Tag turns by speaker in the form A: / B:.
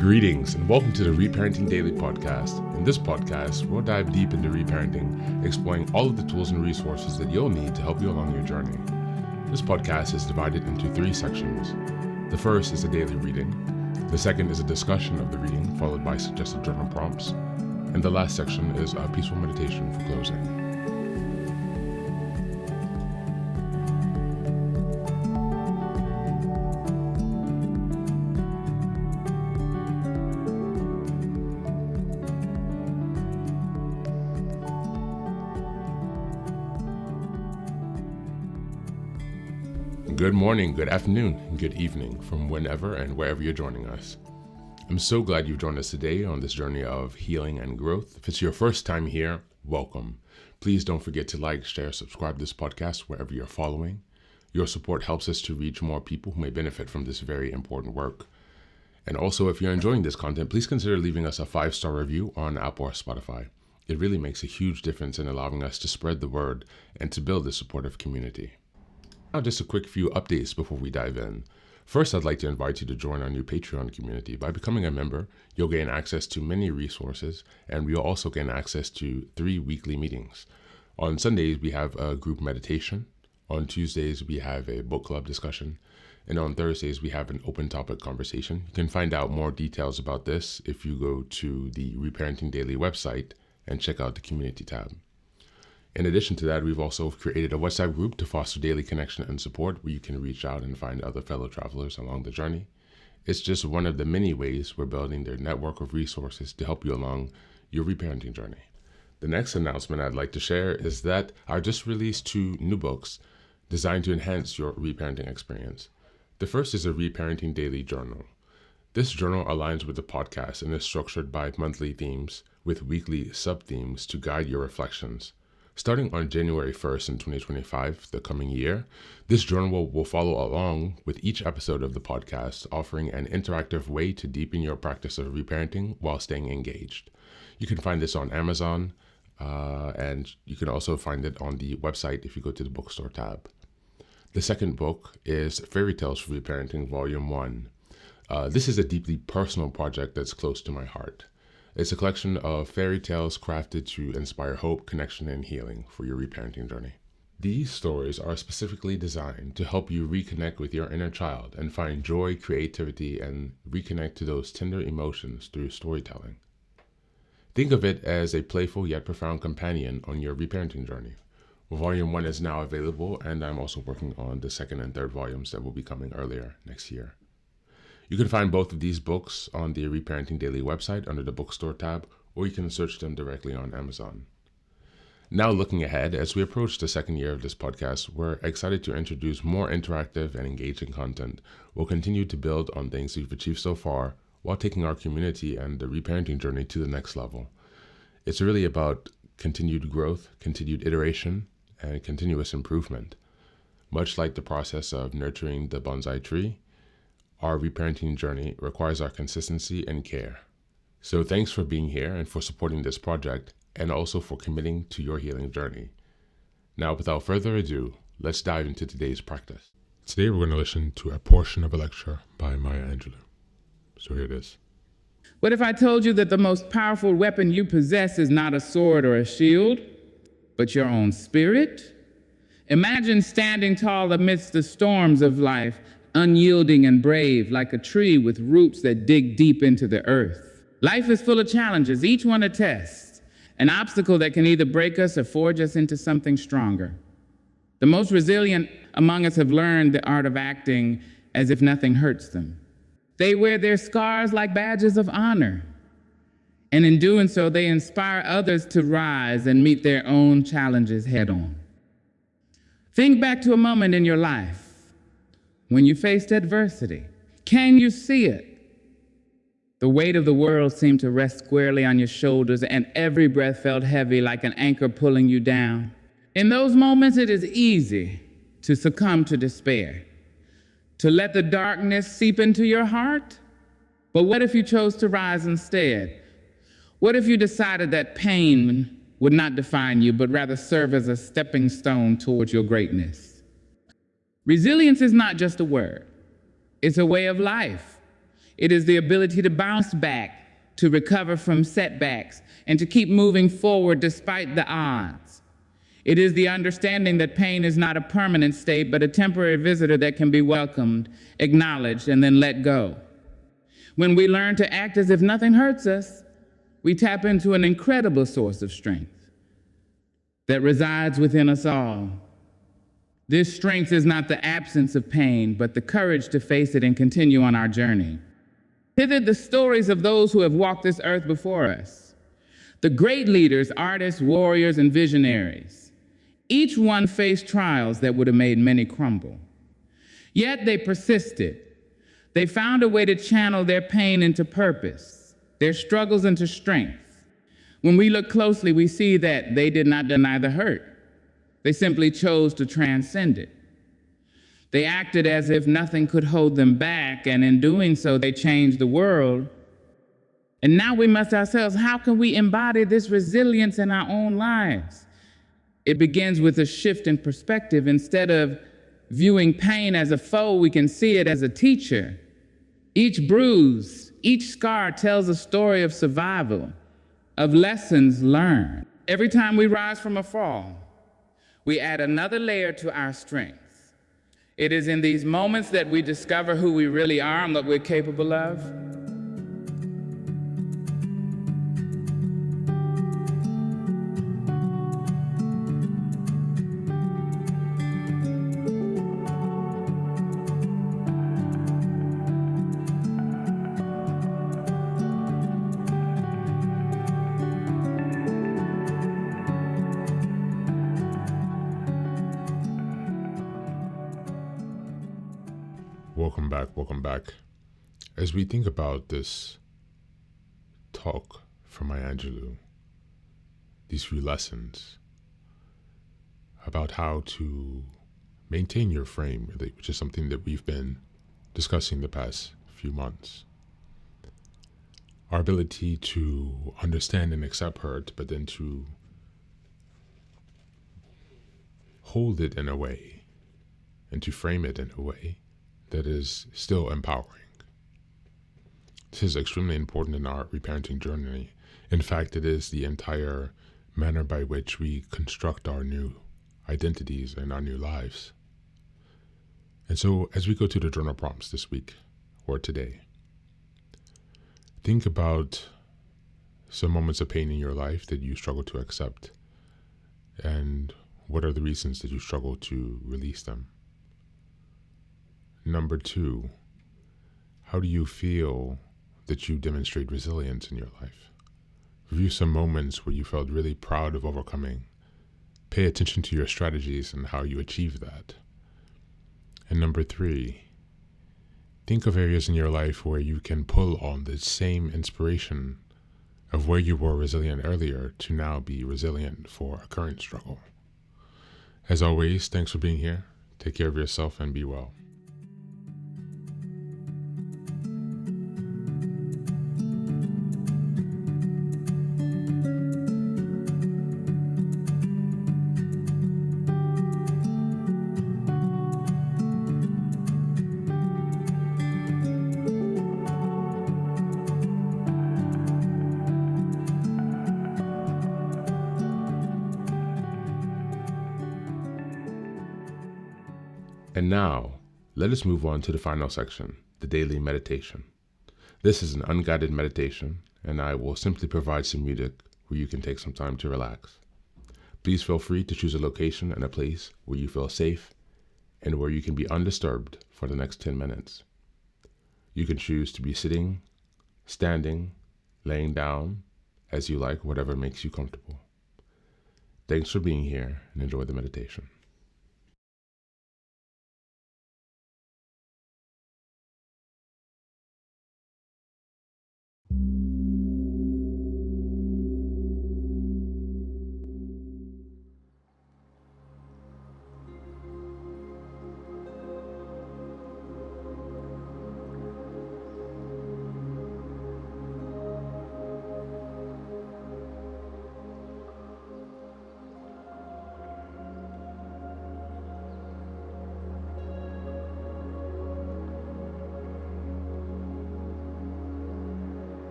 A: Greetings and welcome to the Reparenting Daily podcast. In this podcast, we'll dive deep into reparenting, exploring all of the tools and resources that you'll need to help you along your journey. This podcast is divided into 3 sections. The first is a daily reading. The second is a discussion of the reading, followed by suggested journal prompts. And the last section is a peaceful meditation for closing. Good morning, good afternoon, and good evening from whenever and wherever you're joining us. I'm so glad you've joined us today on this journey of healing and growth. If it's your first time here, welcome. Please don't forget to like, share, subscribe to this podcast wherever you're following. Your support helps us to reach more people who may benefit from this very important work. And also, if you're enjoying this content, please consider leaving us a 5-star review on Apple or Spotify. It really makes a huge difference in allowing us to spread the word and to build a supportive community. Now, just a quick few updates before we dive in. First, I'd like to invite you to join our new Patreon community. By becoming a member, you'll gain access to many resources, and we'll also gain access to 3 weekly meetings. On Sundays, we have a group meditation. On Tuesdays, we have a book club discussion. And on Thursdays, we have an open topic conversation. You can find out more details about this if you go to the Reparenting Daily website and check out the community tab. In addition to that, we've also created a WhatsApp group to foster daily connection and support where you can reach out and find other fellow travelers along the journey. It's just one of the many ways we're building their network of resources to help you along your reparenting journey. The next announcement I'd like to share is that I just released 2 new books designed to enhance your reparenting experience. The first is a Reparenting Daily journal. This journal aligns with the podcast and is structured by monthly themes with weekly sub-themes to guide your reflections. Starting on January 1st in 2025, the coming year, this journal will follow along with each episode of the podcast, offering an interactive way to deepen your practice of reparenting while staying engaged. You can find this on Amazon, and you can also find it on the website if you go to the bookstore tab. The second book is Fairy Tales for Reparenting, Volume 1. This is a deeply personal project that's close to my heart. It's a collection of fairy tales crafted to inspire hope, connection, and healing for your reparenting journey. These stories are specifically designed to help you reconnect with your inner child and find joy, creativity, and reconnect to those tender emotions through storytelling. Think of it as a playful yet profound companion on your reparenting journey. Volume 1 is now available, and I'm also working on the 2nd and 3rd volumes that will be coming earlier next year. You can find both of these books on the Reparenting Daily website under the bookstore tab, or you can search them directly on Amazon. Now, looking ahead, as we approach the 2nd year of this podcast, we're excited to introduce more interactive and engaging content. We'll continue to build on things we've achieved so far while taking our community and the reparenting journey to the next level. It's really about continued growth, continued iteration, and continuous improvement. Much like the process of nurturing the bonsai tree, our reparenting journey requires our consistency and care. So thanks for being here and for supporting this project, and also for committing to your healing journey. Now, without further ado, let's dive into today's practice. Today we're going to listen to a portion of a lecture by Angelou. So here it is.
B: What if I told you that the most powerful weapon you possess is not a sword or a shield, but your own spirit? Imagine standing tall amidst the storms of life, unyielding and brave, like a tree with roots that dig deep into the earth. Life is full of challenges, each one a test, an obstacle that can either break us or forge us into something stronger. The most resilient among us have learned the art of acting as if nothing hurts them. They wear their scars like badges of honor, and in doing so, they inspire others to rise and meet their own challenges head on. Think back to a moment in your life when you faced adversity. Can you see it? The weight of the world seemed to rest squarely on your shoulders, and every breath felt heavy like an anchor pulling you down. In those moments, it is easy to succumb to despair, to let the darkness seep into your heart. But what if you chose to rise instead? What if you decided that pain would not define you, but rather serve as a stepping stone towards your greatness? Resilience is not just a word. It's a way of life. It is the ability to bounce back, to recover from setbacks, and to keep moving forward despite the odds. It is the understanding that pain is not a permanent state, but a temporary visitor that can be welcomed, acknowledged, and then let go. When we learn to act as if nothing hurts us, we tap into an incredible source of strength that resides within us all. This strength is not the absence of pain, but the courage to face it and continue on our journey. Hither the stories of those who have walked this earth before us. The great leaders, artists, warriors, and visionaries. Each one faced trials that would have made many crumble. Yet they persisted. They found a way to channel their pain into purpose, their struggles into strength. When we look closely, we see that they did not deny the hurt. They simply chose to transcend it. They acted as if nothing could hold them back, and in doing so, they changed the world. And now we must ask ourselves, how can we embody this resilience in our own lives? It begins with a shift in perspective. Instead of viewing pain as a foe, we can see it as a teacher. Each bruise, each scar tells a story of survival, of lessons learned. Every time we rise from a fall, we add another layer to our strength. It is in these moments that we discover who we really are and what we're capable of.
A: Welcome back. As we think about this talk from my Angelou, these few lessons about how to maintain your frame, really, which is something that we've been discussing the past few months. Our ability to understand and accept hurt, but then to hold it in a way and to frame it in a way that is still empowering. This is extremely important in our reparenting journey. In fact, it is the entire manner by which we construct our new identities and our new lives. And so as we go to the journal prompts this week or today, think about some moments of pain in your life that you struggle to accept, and what are the reasons that you struggle to release them. Number 2, how do you feel that you demonstrate resilience in your life? Review some moments where you felt really proud of overcoming. Pay attention to your strategies and how you achieve that. And number 3, think of areas in your life where you can pull on the same inspiration of where you were resilient earlier to now be resilient for a current struggle. As always, thanks for being here. Take care of yourself and be well. And now, let us move on to the final section, the daily meditation. This is an unguided meditation, and I will simply provide some music where you can take some time to relax. Please feel free to choose a location and a place where you feel safe and where you can be undisturbed for the next 10 minutes. You can choose to be sitting, standing, laying down, as you like, whatever makes you comfortable. Thanks for being here and enjoy the meditation.